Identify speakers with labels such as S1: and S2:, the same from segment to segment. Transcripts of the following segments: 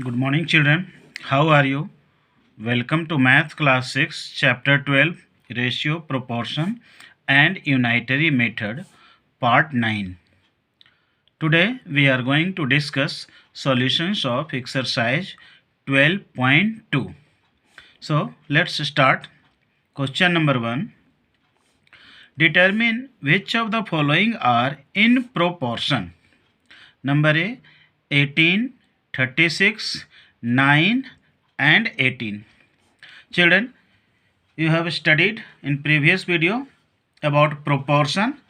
S1: Good morning, children. How are you? Welcome to Math Class 6, Chapter 12, Ratio, Proportion, and Unitary Method, Part 9. Today, we are going to discuss solutions of exercise 12.2. So, let's start. Question number 1. Determine which of the following are in proportion. Number A, 18, 36, 9 and 18. Children, you have studied in previous video about proportion.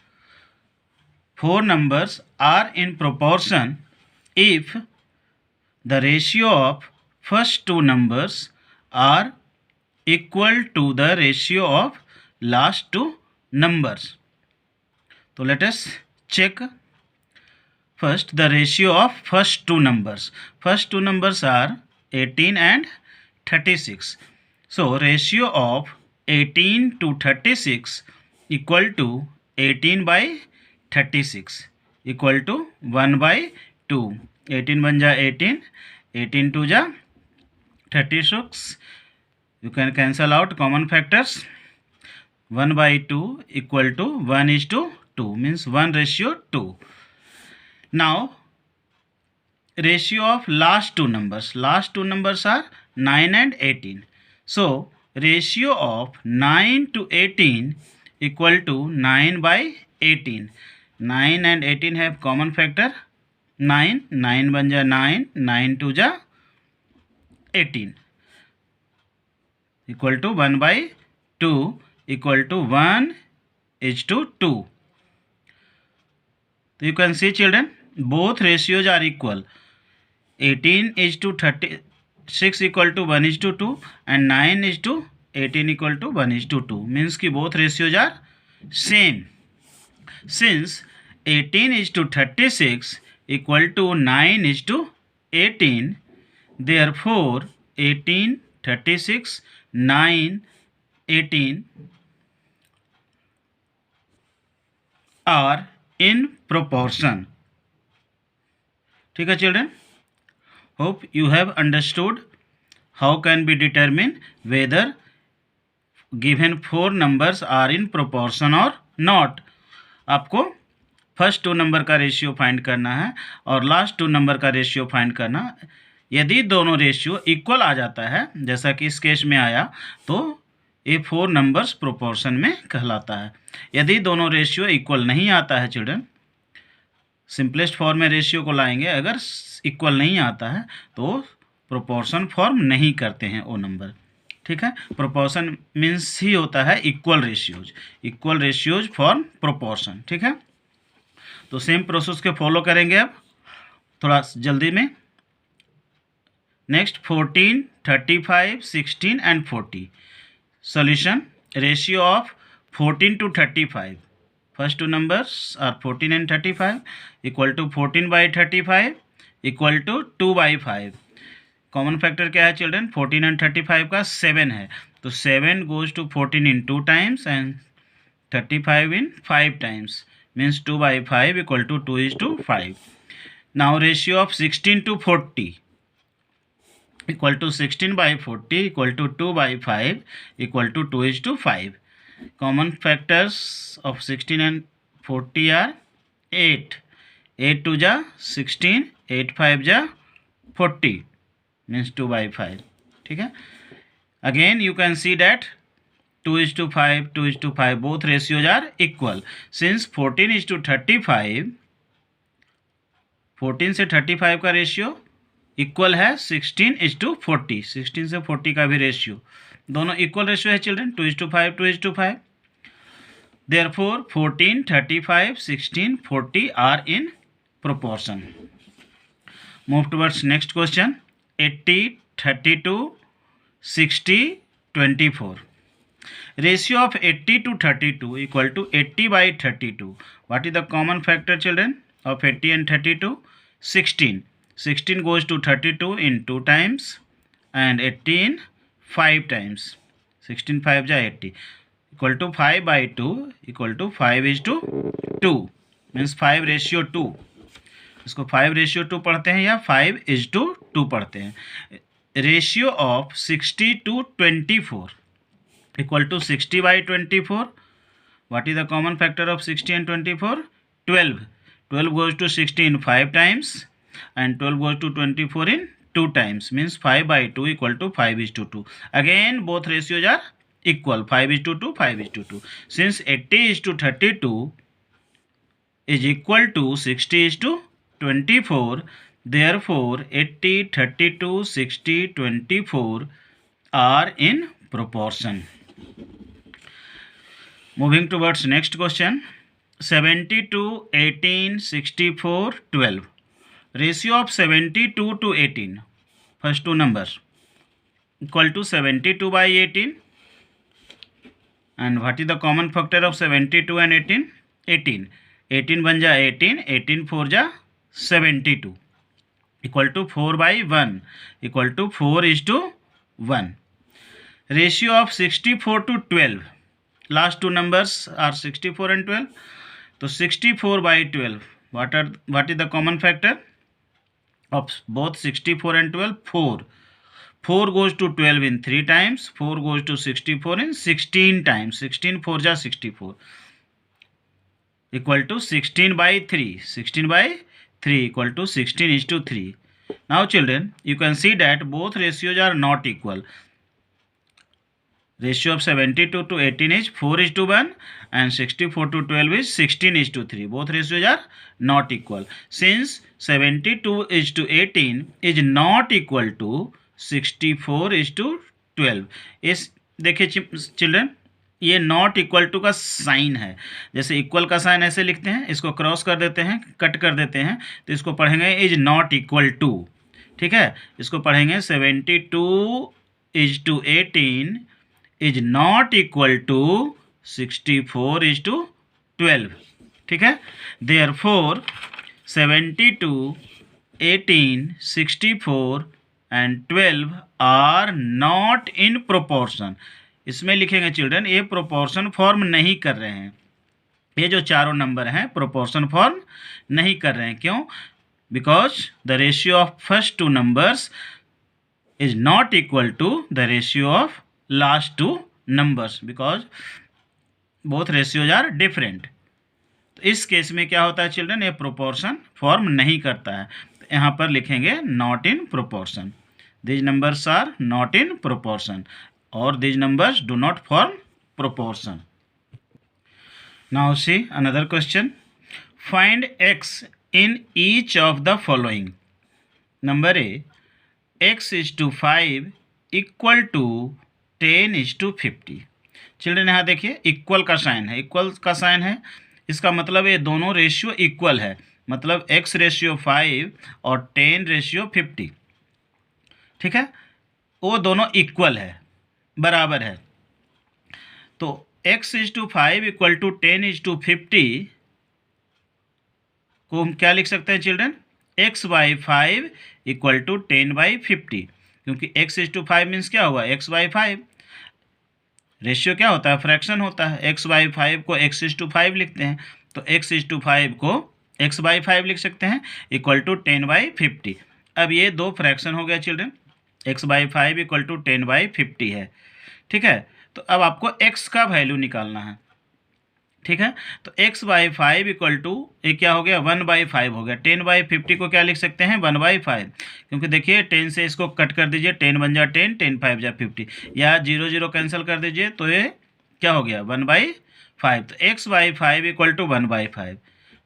S1: Four numbers are in proportion if the ratio of first two numbers are equal to the ratio of last two numbers. So let us check. First, the ratio of first two numbers. First two numbers are 18 and 36. So, ratio of 18 to 36 equal to 18 by 36 equal to 1 by 2. 18 1 ja 18, 18 2 ja 36. You can cancel out common factors. 1 by 2 equal to 1:2 means 1:2. Now, ratio of last two numbers. Last two numbers are 9 and 18. So, ratio of 9 to 18 equal to 9 by 18. 9 and 18 have common factor 9. 9 1 ja 9, 9 2 ja 18 equal to 1 by 2 equal to 1:2. So, you can see, children, both ratios are equal. 18:36 equal to 1:2 and 9:18 equal to 1:2 means कि both ratios are same. Since 18:36 equal to 9:18, therefore 18, 36, 9, 18 are in proportion. ठीक है children? Hope you have understood how can be determined whether given four numbers are in proportion or not. आपको first to number का ratio find करना है और last to number का ratio find करना है. यदि दोनों रेशियो इक्वल आ जाता है, जैसा कि इस केस में आया, तो ये फोर नंबर्स प्रोपोर्शन में कहलाता है. यदि दोनों रेशियो इक्वल नहीं आता है चिल्ड्रन, सिंपलेस्ट फॉर्म में रेशियो को लाएंगे. अगर इक्वल नहीं आता है तो प्रोपोर्शन फॉर्म नहीं करते हैं वो नंबर. ठीक है, प्रोपोर्शन मीन्स ही होता है इक्वल रेशियोज फॉर्म प्रोपोर्शन. ठीक है, तो सेम प्रोसेस के फॉलो करेंगे अब थोड़ा जल्दी में. Next 14, 35, 16 and 40. Solution. Ratio of 14 to 35. First two numbers are 14 and 35 equal to 14 by 35 equal to 2 by 5. Common factor क्या है चिल्ड्रन? 14 and 35 का 7 है, तो 7 goes to 14 in 2 times and 35 in 5 times means 2 by 5 equal to 2:5. Now ratio of 16 to 40 equal to 16 by 40 equal to 2 by 5 equal to 2:5. Common factors of 16 and 40 are 8. 8 2 ja 16, 8 5 ja 40 means 2 by 5. ठीक है, again you can see that 2:5, 2:5 both ratios are equal. Since 14:35, 14 से 35 का ratio equal है 16:40. 16 से 40 का भी ratio, दोनों equal ratio है children. 2:5, 2:5. Therefore 14, 35, 16, 40 are in proportion. Move towards next question. 80, 32, 60, 24. Ratio of 80 to 32 equal to 80 by 32. What is the common factor children of 80 and 32? 16. 16 goes to 32 in 2 times and 80 in 5 times. 16 5 ja 80 equal to 5 by 2 equal to 5:2 means 5:2. इसको 5:2 पढ़ते हैं या 5:2 पढ़ते हैं। Ratio of 60 to 24 equal to 60/24। What is the common factor of 60 and 24? 12. 12 goes to 60 in 5 times and 12 goes to 24 in 2 times, means 5/2 equal to 5:2. Again both ratios are equal, 5:2, 5:2. Since 80:32 is equal to 60:24, therefore 80, 32, 60, 24 are in proportion. Moving towards next question. 72, 18, 64, 12. Ratio of 72 to 18, first two numbers, equal to 72/18. And what is the common factor of 72 and 18? 18. 18 बन जा 18, 18 4 जा 72, equal to 4/1, equal to 4:1. Ratio of 64 to 12. Last two numbers are 64 and 12. So 64/12. What is the common factor of both 64 and 12? 4. 4 goes to 12 in 3 times. 4 goes to 64 in 16 times. 16 4 ja 64. Equal to 16/3. 16/3 equal to 16:3. Now children, you can see that both ratios are not equal. Ratio of 72 to 18 is 4:1 and 64 to 12 is 16:3. Both ratios are not equal. Since 72:18 is not equal to 64:12. इस देखिए children, ये not equal to का sign है। जैसे equal का sign ऐसे लिखते हैं, इसको क्रॉस कर देते हैं, कट कर देते हैं, तो इसको पढ़ेंगे इज नॉट इक्वल टू। ठीक है, इसको पढ़ेंगे 72:18 इज नॉट इक्वल टू 64:12। ठीक है, therefore 72, 18, 64 and 12 are not in proportion. इसमें लिखेंगे चिल्ड्रन, ये प्रोपोर्शन फॉर्म नहीं कर रहे हैं। ये जो चारों नंबर हैं प्रोपोर्शन फॉर्म नहीं कर रहे हैं। क्यों? Because the ratio of first two numbers is not equal to the ratio of last two numbers, because both ratios are different. तो इस केस में क्या होता है चिल्ड्रन, ये प्रोपोर्शन फॉर्म नहीं करता है। तो यहाँ पर लिखेंगे not in proportion. These numbers are not in proportion or these numbers do not form proportion. Now see another question. Find x in each of the following. Number A, x is to 5 equal to 10:50. Children यहाँ देखिए equal का sign है, equal का sign है, इसका मतलब ये दोनों रेशियो इक्वल है, मतलब x रेशियो 5 और 10:50। ठीक है, वो दोनों इक्वल है, बराबर है। तो x is to 5 equal to 10:50 को हम क्या लिख सकते हैं चिल्ड्रन, x/5 equal to 10/50, क्योंकि x is to 5 मीन्स क्या हुआ, x/5। रेशियो क्या होता है, फ्रैक्शन होता है। x/5 को x is to 5 लिखते हैं, तो x is to 5 को x/5 लिख सकते हैं इक्वल टू 10/50। अब ये दो फ्रैक्शन हो गया चिल्ड्रन, x/5 इक्वल टू 10/50 है। ठीक है, तो अब आपको x का वैल्यू निकालना है। ठीक है, तो x/5 इक्वल टू ये क्या हो गया, 1/5 हो गया। 10/50 को क्या लिख सकते हैं, 1/5, क्योंकि देखिए 10 से इसको कट कर दीजिए, 10 बन जा 10, 10 5 जा 50, या 0 0 कैंसिल कर दीजिए, तो ये क्या हो गया 1/5। तो x/5 इक्वल टू 1/5।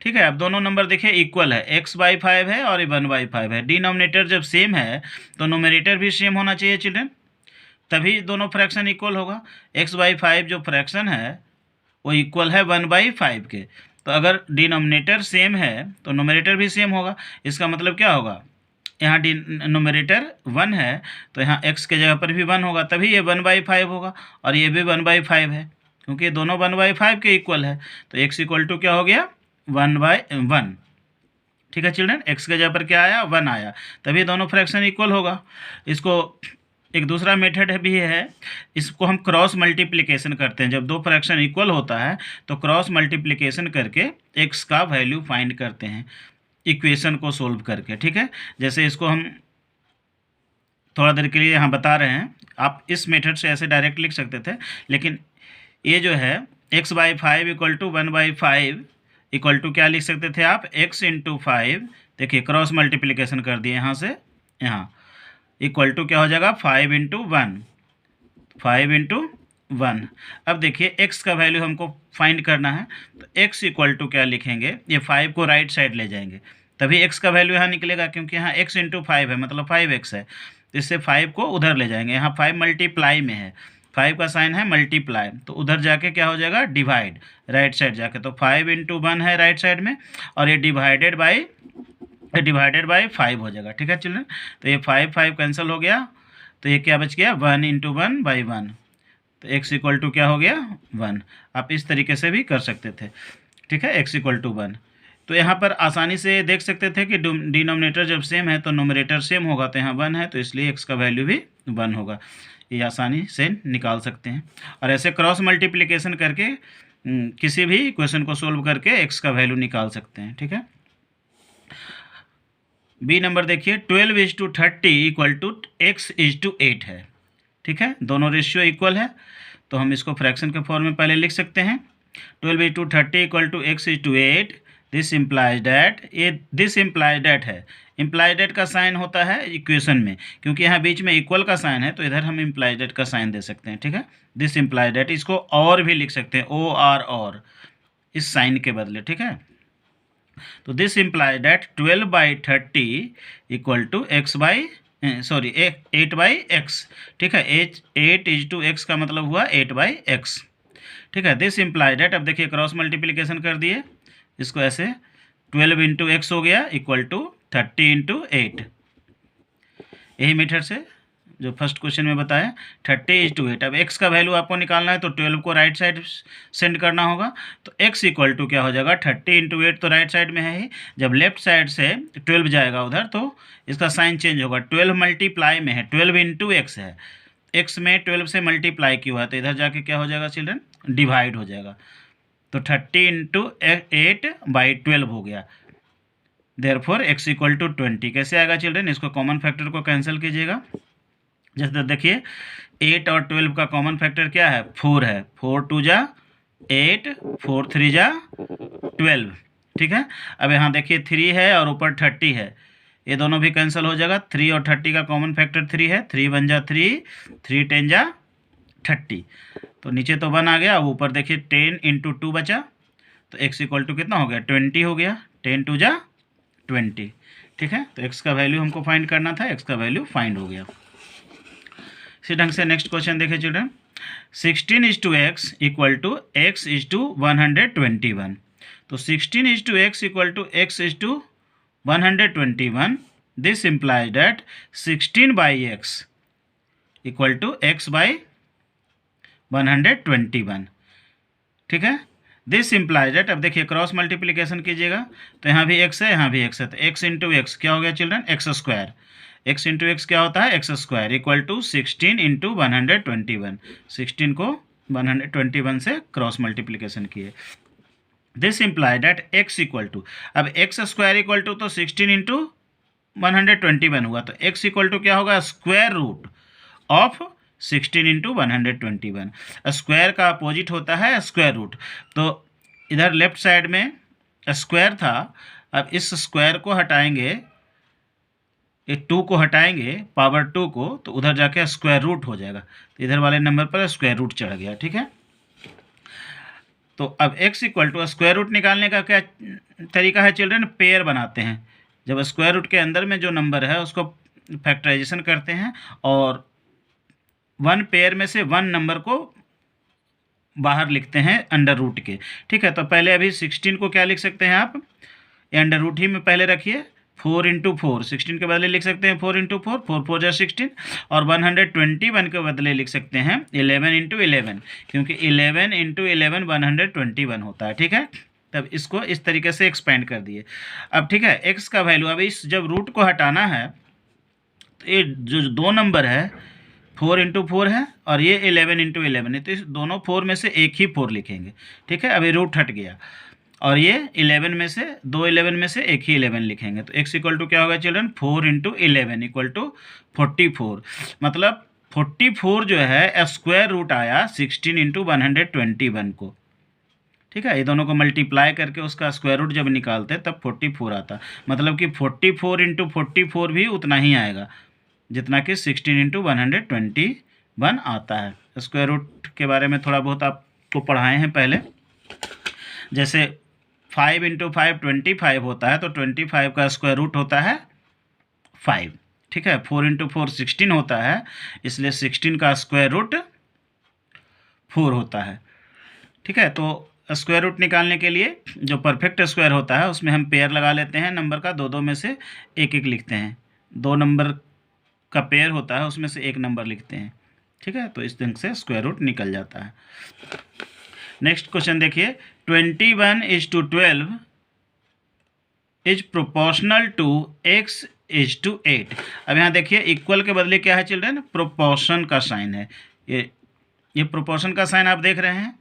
S1: ठीक है, अब दोनों नंबर देखिए इक्वल है, x/5 है और ये 1/5 है। डिनोमिनेटर जब सेम है तो नोमिनेटर भी सेम होना चाहिए चिल्ड्रन, तभी दोनों फ्रैक्शन इक्वल होगा। x/5 जो फ्रैक्शन है वो इक्वल है 1/5 के, तो अगर डिनोमिनेटर सेम है तो नोमिनेटर भी सेम होगा। इसका मतलब क्या होगा, यहाँ नोमिनेटर 1 है तो यहाँ x के जगह पर भी 1 होगा, तभी ये 1/5 होगा, और ये भी 1/5 है, क्योंकि दोनों 1/5 के इक्वल है। तो x इक्वल टू क्या हो गया, 1/1। ठीक है चिल्ड्रन, x के जगह पर क्या आया, 1 आया, तभी दोनों फ्रैक्शन इक्वल होगा। इसको एक दूसरा मेथड भी है, इसको हम क्रॉस मल्टीप्लिकेशन करते हैं। जब दो फ्रैक्शन इक्वल होता है तो क्रॉस मल्टीप्लिकेशन करके x का वैल्यू फाइंड करते हैं। इक्वेशन को सोल्व करके, ठीक है। जैसे इसको हम थोड़ा देर के लिए यहाँ बता रहे हैं, आप इस मेथड से ऐसे डायरेक्ट लिख सकते थे, लेकिन ये जो है x/5 equal to 1/5 equal to क्या लिख सकते थे आप, x इंटू 5, देखिए क्रॉस मल्टीप्लिकेशन कर दिए यहाँ से यहाँ, इक्वल टू क्या हो जाएगा 5 इंटू 1, 5 इंटू 1। अब देखिए x का वैल्यू हमको फाइंड करना है, तो x इक्वल टू क्या लिखेंगे, ये 5 को राइट साइड ले जाएंगे, तभी x का वैल्यू यहाँ निकलेगा, क्योंकि यहाँ x इंटू 5 है मतलब 5x है, तो इससे 5 को उधर ले जाएंगे, यहाँ 5 मल्टीप्लाई में है, 5 का साइन है मल्टीप्लाई, तो उधर जाके क्या हो जाएगा डिवाइड, राइट साइड जाके, तो 5 इंटू 1 है राइट साइड में, और ये डिवाइडेड बाई 5 हो जाएगा, ठीक है चिल्ड्रन। तो ये 5 कैंसिल हो गया, तो ये क्या बच गया 1 इंटू 1/1, तो x इक्वल टू क्या हो गया 1। आप इस तरीके से भी कर सकते थे, ठीक है, x इक्वल टू 1। तो यहाँ पर आसानी से देख सकते थे कि डिनोमिनेटर जब सेम है तो नोमिनेटर सेम होगा, तो यहाँ 1 है तो इसलिए x का वैल्यू भी 1 होगा, ये आसानी से निकाल सकते हैं। और ऐसे क्रॉस मल्टीप्लिकेशन करके किसी भी क्वेश्चन को सोल्व करके x का वैल्यू निकाल सकते हैं, ठीक है। बी नंबर देखिए 12:30 इक्वल टू x:8 है, ठीक है, दोनों रेशियो इक्वल है, तो हम इसको फ्रैक्शन के फॉर्म में पहले लिख सकते हैं। 12:30 equal to x:8, this implies that, ये दिस इम्प्लाइज डैट है, इम्प्लाइज डैट का साइन होता है इक्वेशन में, क्योंकि यहाँ बीच में इक्वल का साइन है, तो इधर हम इम्प्लाइज डैट का साइन दे सकते हैं, ठीक है। दिस इम्प्लाइज डैट, इसको और भी लिख सकते हैं, OR और इस साइन के बदले, ठीक है। तो this implies that 12/30 equal to 8/x, ठीक है, 8:x का मतलब हुआ 8/x, ठीक है। दिस इम्प्लाइज डैट, अब देखिए क्रॉस मल्टीप्लिकेशन कर दिए, इसको ऐसे 12 इंटू एक्स हो गया इक्वल टू 30 इंटू 8, यही मेथड से जो फर्स्ट क्वेश्चन में बताया 30:8। अब x का वैल्यू आपको निकालना है, तो 12 को राइट साइड सेंड करना होगा, तो x इक्वल टू क्या हो जाएगा 30 इंटू 8, तो राइट साइड में है ही, जब लेफ्ट साइड से 12 जाएगा उधर तो इसका साइन चेंज होगा, 12 मल्टीप्लाई में है, 12 इंटू एक्स है, x में 12 से मल्टीप्लाई किया हुआ है, तो इधर जाके क्या हो जाएगा चिल्ड्रन डिवाइड हो जाएगा, तो 30 इंटू 8/12 हो गया, देयरफॉर x इक्वल टू 20। कैसे आएगा चिल्ड्रन, इसको कॉमन फैक्टर को कैंसिल कीजिएगा, जैसे देखिए 8 और 12 का कॉमन फैक्टर क्या है 4 है, 4 2 जा 8, 4 3 जा 12, ठीक है। अब यहाँ देखिए 3 है और ऊपर 30 है, ये दोनों भी कैंसिल हो जाएगा, 3 और 30 का कॉमन फैक्टर 3 है, 3 1 जा 3, 3 10 जा 30, तो नीचे तो 1 आ गया, अब ऊपर देखिए 10 इंटू 2 बचा, तो x इक्वल टू कितना हो गया 20 हो गया, 10 2 जा 20, ठीक है। तो x का वैल्यू हमको फाइंड करना था, x का वैल्यू फाइंड हो गया। इसी ढंग से नेक्स्ट क्वेश्चन देखिए children, 16:x equal to x:121, तो 16:x equal to x:121, this implies that 16/x equal to x/121, ठीक है। दिस इम्प्लाइज डैट, अब देखिए क्रॉस मल्टीप्लिकेशन कीजिएगा, तो यहाँ भी x है यहाँ भी x है, तो x इंटू एक्स क्या हो गया children x², x into x क्या होता है x² इक्वल टू 16 इंटू 121, 16 को 121 से क्रॉस मल्टीप्लिकेशन किए। This imply that x equal to, अब x² इक्वल टू तो 16 इंटू 121 हुआ, तो x इक्वल टू क्या होगा square root of 16 into 121, square का अपोजिट होता है स्क्वायर रूट, तो इधर लेफ्ट साइड में स्क्वायर था, अब इस स्क्वायर को हटाएंगे, ये 2 को हटाएंगे पावर 2 को, तो उधर जाके स्क्वायर रूट हो जाएगा, तो इधर वाले नंबर पर स्क्वायर रूट चढ़ गया, ठीक है। तो अब x equal to square root निकालने का क्या तरीका है चिल्ड्रन, पेयर बनाते हैं, जब स्क्वायर रूट के अंदर में जो नंबर है उसको फैक्टराइजेशन करते हैं और 1 पेयर में से 1 नंबर को बाहर लिखते हैं अंडर रूट के, ठीक है। तो पहले अभी 16 को क्या लिख सकते हैं आप, ये अंडर रूट ही में पहले रखिए, 4 इंटू 4, 16 के बदले लिख सकते हैं 4 इंटू 4, 4 4 जा 16, और 121 के बदले लिख सकते हैं 11 इंटू 11, क्योंकि 11 इंटू 11 121 होता है, ठीक है। तब इसको इस तरीके से एक्सपेंड कर दिए। अब ठीक है, x का वैल्यू, अब इस जब रूट को हटाना है तो ये जो 2 नंबर है 4 इंटू 4 है और ये 11 इंटू 11 है, तो इस दोनों 4 में से एक ही 4 लिखेंगे, ठीक है। अभी रूट हट गया और ये 11 में से 2 11 में से एक ही 11 लिखेंगे। तो x इक्वल टू क्या होगा चिल्ड्रन, 4 इंटू 11 इक्वल टू 44। मतलब 44 जो है स्क्वायर रूट आया 16 इंटू 121 को। ठीक है, ये दोनों को मल्टीप्लाई करके उसका स्क्वायर रूट जब निकालते तब 44 आता। मतलब कि 44 इंटू 44 भी उतना ही आएगा जितना कि 16 इंटू 121 आता है। स्क्वायर रूट के बारे में थोड़ा बहुत आपको पढ़ाए हैं पहले। जैसे 5 इंटू 5 25 होता है, तो 25 का स्क्वायर रूट होता है 5। ठीक है, 4 इंटू 4 16 होता है, इसलिए 16 का स्क्वायर रूट 4 होता है। ठीक है, तो स्क्वायर रूट निकालने के लिए जो परफेक्ट स्क्वायर होता है उसमें हम पेयर लगा लेते हैं नंबर का, दो दो में से एक एक लिखते हैं। 2 नंबर का पेयर होता है उसमें से एक नंबर लिखते हैं। ठीक है, तो इस ढंग से स्क्वायर रूट निकल जाता है। नेक्स्ट क्वेश्चन देखिए, 21:12 इज प्रोपोर्शनल टू x:8। अब यहाँ देखिए इक्वल के बदले क्या है चिल्ड्रन, प्रोपोर्शन का साइन है। ये प्रोपोर्शन का साइन आप देख रहे हैं,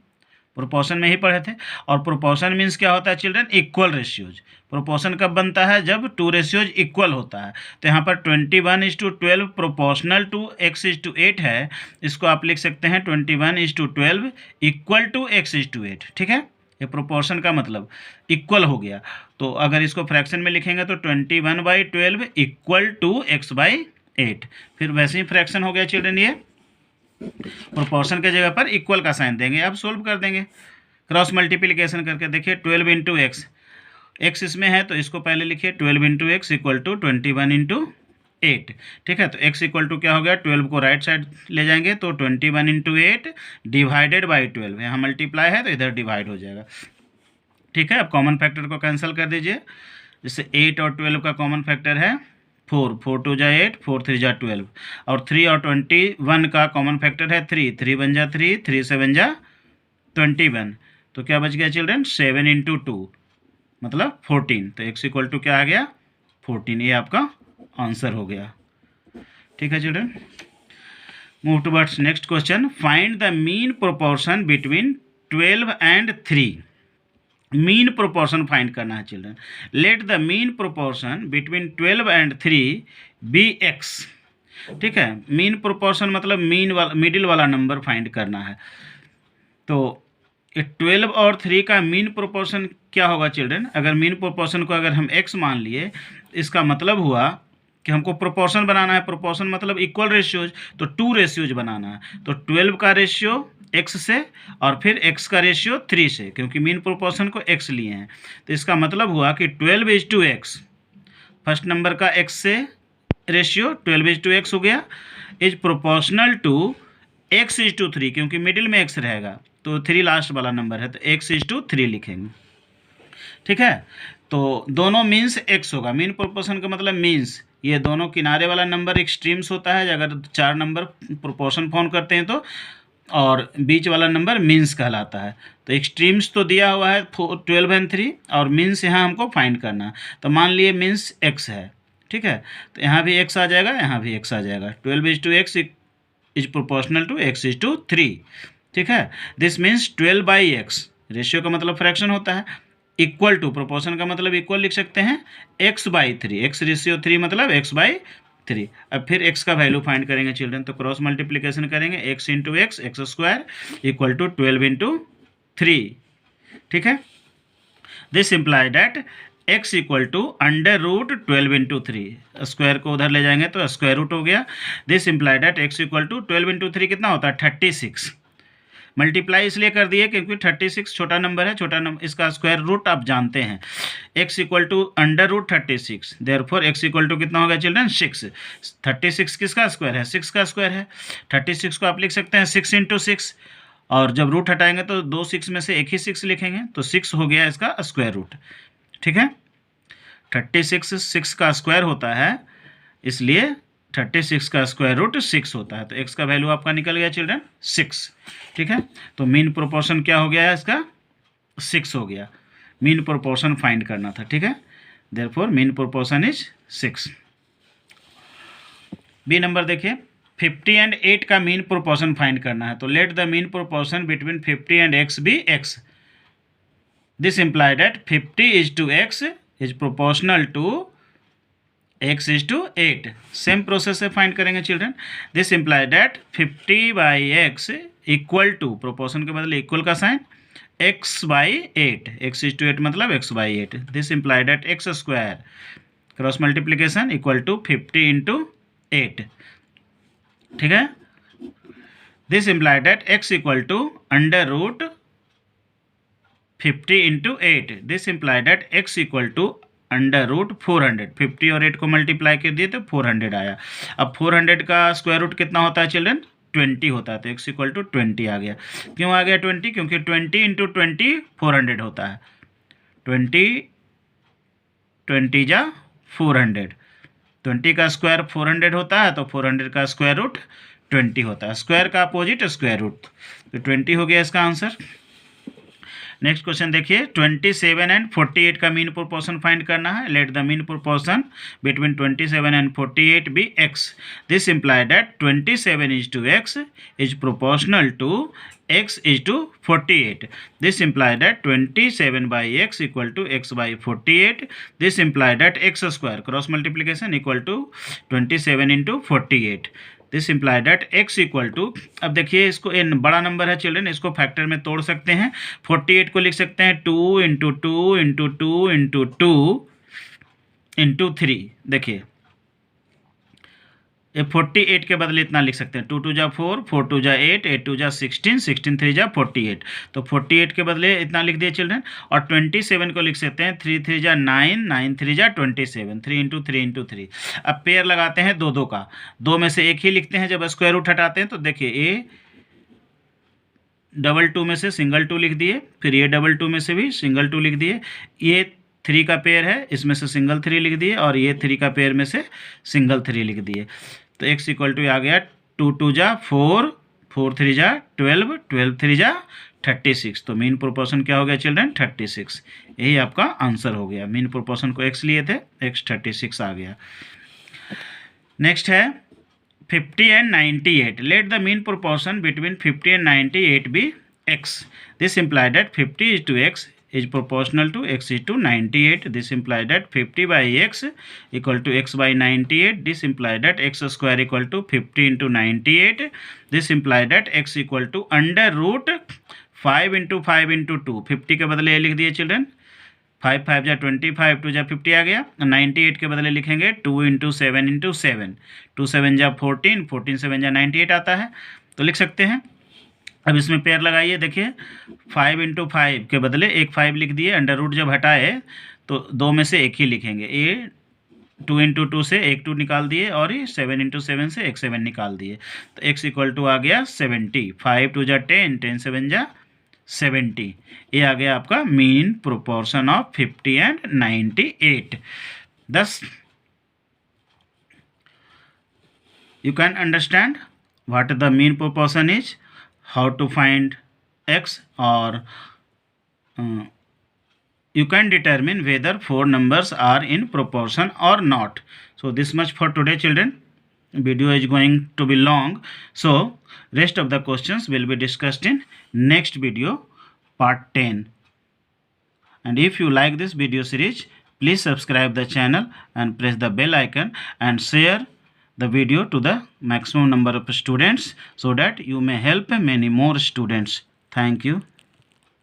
S1: प्रोपोर्शन में ही पढ़े थे। और प्रोपोर्शन मीन्स क्या होता है चिल्ड्रन, इक्वल रेशियोज। प्रोपोर्शन कब बनता है, जब 2 रेशियोज इक्वल होता है। तो यहाँ पर 21:12 प्रोपोर्शनल टू x:8 है, इसको आप लिख सकते हैं 21:12 इक्वल टू x:8। ठीक है, ये प्रोपोर्शन का मतलब इक्वल हो गया। तो अगर इसको फ्रैक्शन में लिखेंगे तो 21/12 इक्वल टू x/8। फिर वैसे ही फ्रैक्शन हो गया चिल्ड्रन। ये प्रोपोर्शन के जगह पर इक्वल का साइन देंगे, अब सोल्व कर देंगे क्रॉस मल्टीप्लिकेशन करके। देखिए 12 इंटू एक्स, एक्स इसमें है तो इसको पहले लिखिए 12 into X equal to 21 into 8। ठीक है, तो x इक्वल टू क्या हो गया, 12 को राइट साइड ले जाएंगे तो 21 इंटू 8 डिवाइडेड बाई 12। यहाँ मल्टीप्लाई है तो इधर डिवाइड हो जाएगा। ठीक है, अब कॉमन फैक्टर को कैंसिल कर दीजिए। जैसे 8 और 12 का कॉमन फैक्टर है 4, 4 2 जा 8, 4 3 जा 12। और 3 और 21 का कॉमन फैक्टर है 3, 3 1 जा 3, 3 7 जा 21। तो क्या बच गया चिल्ड्रन, 7 इंटू 2 मतलब 14। तो x इक्वल टू क्या आ गया, 14। ये आपका आंसर हो गया। ठीक है children, move towards next question. Find the mean proportion between 12 and 3। Mean proportion find करना है children. Let the mean proportion between 12 and 3 be x। ठीक है, मीन प्रोपोर्शन मतलब मिडिल वाला नंबर फाइंड करना है। तो 12 और 3 का मीन प्रोपोर्शन क्या होगा चिल्ड्रन। अगर मीन प्रोपोर्शन को अगर हम x मान लिए, इसका मतलब हुआ कि हमको प्रोपोर्शन बनाना है। प्रोपोर्शन मतलब इक्वल रेशियोज, तो 2 रेशियोज बनाना है। तो 12 का रेशियो x से और फिर x का रेशियो 3 से, क्योंकि मीन प्रोपोर्शन को x लिए हैं। तो इसका मतलब हुआ कि 12:x, फर्स्ट नंबर का x से रेशियो 12:x हो गया, इज प्रोपोर्शनल टू x:3, क्योंकि मिडिल में x रहेगा तो 3 लास्ट वाला नंबर है तो x:3 लिखेंगे। ठीक है, तो दोनों मीन्स x होगा। मीन प्रोपोर्शन का मतलब मीन्स ये दोनों किनारे वाला नंबर एक्सट्रीम्स होता है, अगर 4 नंबर प्रोपोर्शन फॉर्म करते हैं तो, और बीच वाला नंबर मीन्स कहलाता है। तो एक्सट्रीम्स तो दिया हुआ है 12 एंड 3, और मीन्स यहाँ हमको फाइंड करना है। तो मान लिए मीन्स x है। ठीक है, तो यहाँ भी x आ जाएगा, यहाँ भी x आ जाएगा। 12:x is proportional to x:3। ठीक है, दिस मीन्स 12/x, रेशियो का मतलब फ्रैक्शन होता है, इक्वल टू, प्रोपोर्शन का मतलब इक्वल लिख सकते हैं, x/3। x:3 मतलब x/3। अब फिर x का वैल्यू फाइंड करेंगे चिल्ड्रन, तो क्रॉस मल्टीप्लिकेशन करेंगे, x into X, X square equal to 12 into 3। ठीक है, this imply that x equal to √12 into 3। Square को उधर ले जाएंगे तो स्क्वायर रूट हो गया। This imply that x equal to 12 into 3 कितना होता है, 36। मल्टीप्लाई इसलिए कर दिए क्योंकि 36 छोटा नंबर है, छोटा नंबर इसका स्क्वायर रूट आप जानते हैं। x equal to √36, therefore x equal to कितना होगा चिल्ड्रन, 6। 36 किसका स्क्वायर है, 6 का स्क्वायर है। 36 को आप लिख सकते हैं 6 इंटू 6, और जब रूट हटाएंगे तो 2 6 में से एक ही 6 लिखेंगे, तो 6 हो गया इसका स्क्वायर रूट। ठीक है, 36 6 का स्क्वायर होता है, इसलिए 36 का स्क्वायर रूट 6 होता है। तो x का वैल्यू आपका निकल गया चिल्ड्रन 6। ठीक है, तो मीन प्रोपोर्शन क्या हो गया है इसका, 6 हो गया। मीन प्रोपोर्शन फाइंड करना था। ठीक है, therefore mean proportion is 6। B number देखिए, 50 एंड 8 का मीन प्रोपोर्शन फाइंड करना है। तो let the mean proportion between 50 and x be x। This implies that 50 is to x is proportional to x is to 8. Same process से find करेंगे children. This imply that 50 by X equal to, proportion के बदले equal का sign, x by 8. x is to 8 मतलब x by 8. This imply that X square cross multiplication equal to 50 into 8. ठीक है. This imply that x equal to under root 50 into 8. This imply that x equal to under root 400. 50 और 8 को multiply कर दिए तो 400 आया. अब 400 का स्क्वायर रूट कितना होता है चिल्ड्रन? 20 होता है. तो x इक्वल टू 20 आ गया. क्यों आ गया 20? क्योंकि 20 इंटू 20 400 होता है. 20 जा 400. 20 का स्क्वायर 400 होता है, तो 400 का स्क्वायर रूट 20 होता है. स्क्वायर का अपोजिट स्क्वायर रूट. तो 20 हो गया इसका आंसर. नेक्स्ट क्वेश्चन देखिए. 27 एंड 48 का मीन प्रोपोर्शन फाइंड करना है. Let the mean proportion between 27 and 48 be x. This imply that 27 is to x is proportional to x is to 48. This imply that 27 by x equal to x by 48. This imply that x square cross multiplication equal to 27 into 48. This imply that x equal to, अब देखिए इसको n बड़ा number है children, इसको factor में तोड़ सकते हैं. 48 को लिख सकते हैं 2 इंटू 2 इंटू 2 इंटू 2 इंटू 3. देखिए ये 48 के बदले इतना लिख सकते हैं. 2 2 जा 4, 4 2 जा 8, 8 2 जा 16, 16 3 जा 48. तो 48 के बदले इतना लिख दिए चिल्ड्रन. और 27 को लिख सकते हैं 3 3 जा 9, 9 3 जा 27, 3 इंटू 3 इंटू 3. अब पेयर लगाते हैं दो दो का. दो में से एक ही लिखते हैं जब स्क्वायर रूट हटाते हैं. तो देखिए ए डबल 2 में से सिंगल 2 लिख दिए, फिर ये डबल 2 में से भी सिंगल 2 लिख दिए. ये 3 का पेयर है, इसमें से सिंगल 3 लिख दिए, और ये 3 का पेयर में से सिंगल 3 लिख दिए. तो x इक्वल टू आ गया 2 2 जा 4, 4 3 जा 12, 12 3 जा 36. तो मीन प्रोपोर्शन क्या हो गया चिल्ड्रन? 36. यही आपका आंसर हो गया. मीन प्रोपोर्शन को x लिए थे, x 36 आ गया. नेक्स्ट है 50 and 98. Let the mean proportion between 50 and 98 be x. This imply that 50 is to x is proportional to x is to 98. This implies that 50 by x equal to x by 98. This implies that x square equal to 50 into 98. This implies that x equal to under root 5 into 5 into 2. 50 के बदले लिख दिए children. 5 5 जा 20, 5 2 जा 50 आ गया. 98 के बदले लिखेंगे 2 इंटू 7 इंटू 7. 2 7 जा 14, 14 7 जा 98 आता है. तो लिख सकते हैं. अब इसमें पेयर लगाइए. देखिए 5 इंटू 5 के बदले एक 5 लिख दिए. अंडर रूट जब हटाए तो दो में से एक ही लिखेंगे. ये 2 इंटू 2 से एक 2 निकाल दिए, और ये 7 इंटू 7 से एक 7 निकाल दिए. तो x इक्वल टू आ गया 70. 5 2 जा 10, 10 7 जा 70. ये आ गया आपका mean proportion of 50 and 98. Thus you can understand what the mean proportion is, how to find x, or you can determine whether four numbers are in proportion or not. So this much for today children. Video is going to be long, so rest of the questions will be discussed in next video, part 10. And if you like this video series, please subscribe the channel and press the bell icon and share the video to the maximum number of students so that you may help many more students. Thank you.